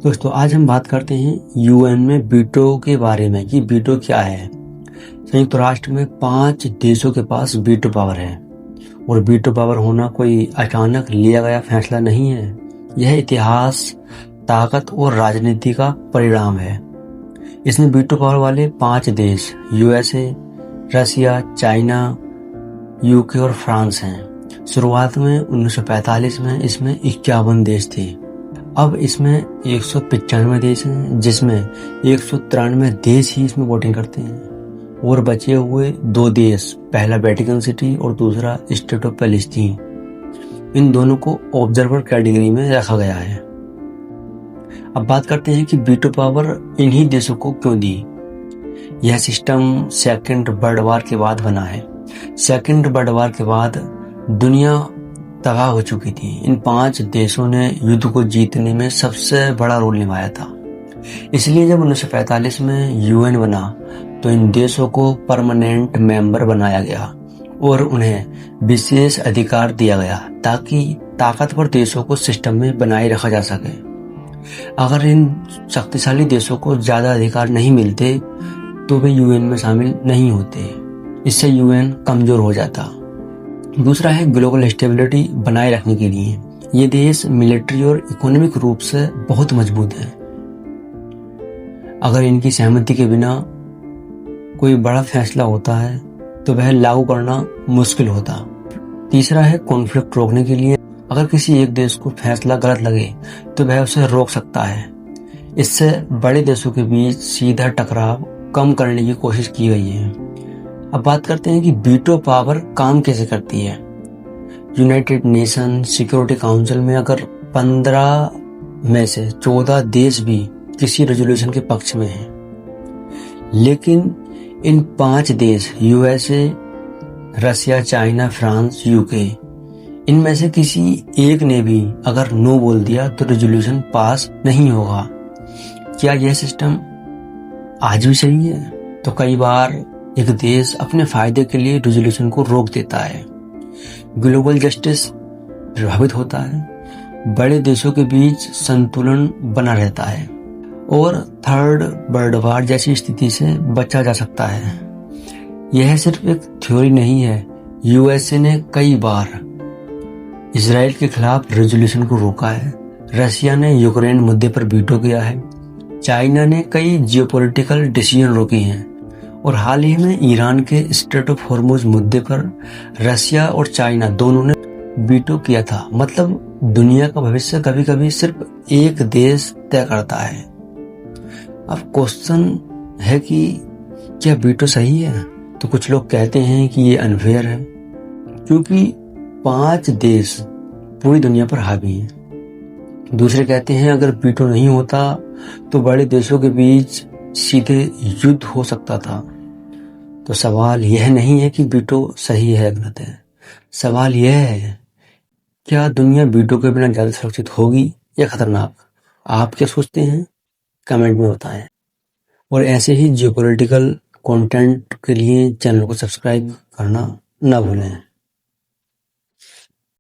दोस्तों आज हम बात करते हैं यूएन में वीटो के बारे में कि वीटो क्या है। संयुक्त राष्ट्र में 5 देशों के पास वीटो पावर है और वीटो पावर होना कोई अचानक लिया गया फैसला नहीं है। यह इतिहास, ताकत और राजनीति का परिणाम है। इसमें वीटो पावर वाले 5 देश यूएसए, रसिया, चाइना, यूके और फ्रांस हैं। शुरुआत में 1945 में इसमें 51 देश थे। अब इसमें 195 देश हैं, जिसमें 193 देश ही इसमें वोटिंग करते हैं और बचे हुए 2 देश, पहला वेटिकन सिटी और दूसरा स्टेट ऑफ पैलेस्टीन, इन दोनों को ऑब्जर्वर कैटेगरी में रखा गया है। अब बात करते हैं कि वीटो पावर इन्हीं देशों को क्यों दी। यह सिस्टम सेकंड वर्ल्ड वॉर के बाद बना है। सेकंड वर्ल्ड वॉर के बाद दुनिया तबाह हो चुकी थी। इन 5 देशों ने युद्ध को जीतने में सबसे बड़ा रोल निभाया था। इसलिए जब 1945 में यूएन बना तो इन देशों को परमानेंट मेंबर बनाया गया और उन्हें विशेष अधिकार दिया गया ताकि ताकतवर देशों को सिस्टम में बनाए रखा जा सके। अगर इन शक्तिशाली देशों को ज्यादा अधिकार नहीं मिलते तो वे यूएन में शामिल नहीं होते। इससे यूएन कमजोर हो जाता। दूसरा है ग्लोबल स्टेबिलिटी बनाए रखने के लिए। ये देश मिलिट्री और इकोनॉमिक रूप से बहुत मजबूत हैं। अगर इनकी सहमति के बिना कोई बड़ा फैसला होता है तो वह लागू करना मुश्किल होता। तीसरा है कॉन्फ्लिक्ट रोकने के लिए। अगर किसी एक देश को फैसला गलत लगे तो वह उसे रोक सकता है। इससे बड़े देशों के बीच सीधा टकराव कम करने की कोशिश की गई है। अब बात करते हैं कि वीटो पावर काम कैसे करती है। यूनाइटेड नेशन सिक्योरिटी काउंसिल में अगर 15 में से 14 देश भी किसी रेजोल्यूशन के पक्ष में हैं, लेकिन इन 5 देश यूएसए, रसिया, चाइना, फ्रांस, यूके, इनमें से किसी एक ने भी अगर नो बोल दिया तो रेजोल्यूशन पास नहीं होगा। क्या यह सिस्टम आज भी सही है? तो कई बार एक देश अपने फायदे के लिए रेजोल्यूशन को रोक देता है। ग्लोबल जस्टिस प्रभावित होता है, बड़े देशों के बीच संतुलन बना रहता है और थर्ड वर्ल्ड वॉर जैसी स्थिति से बचा जा सकता है। यह सिर्फ एक थ्योरी नहीं है। यूएसए ने कई बार इजराइल के खिलाफ रेजोल्यूशन को रोका है। रसिया ने यूक्रेन मुद्दे पर वीटो किया है। चाइना ने कई जियोपॉलिटिकल डिसीजन रोके हैं और हाल ही में ईरान के स्ट्रेट ऑफ हॉर्मुज मुद्दे पर रसिया और चाइना दोनों ने वीटो किया था। मतलब दुनिया का भविष्य कभी कभी सिर्फ एक देश तय करता है। अब क्वेश्चन है कि क्या वीटो सही है? तो कुछ लोग कहते हैं कि ये अनफेयर है क्योंकि 5 देश पूरी दुनिया पर हावी हैं। दूसरे कहते हैं अगर वीटो नहीं होता तो बड़े देशों के बीच सीधे युद्ध हो सकता था। तो सवाल यह नहीं है कि वीटो सही है गलत है। सवाल यह है क्या दुनिया वीटो के बिना ज्यादा सुरक्षित होगी या खतरनाक? आप क्या सोचते हैं? कमेंट में बताएं। और ऐसे ही जियोपॉलिटिकल कंटेंट के लिए चैनल को सब्सक्राइब करना ना भूलें।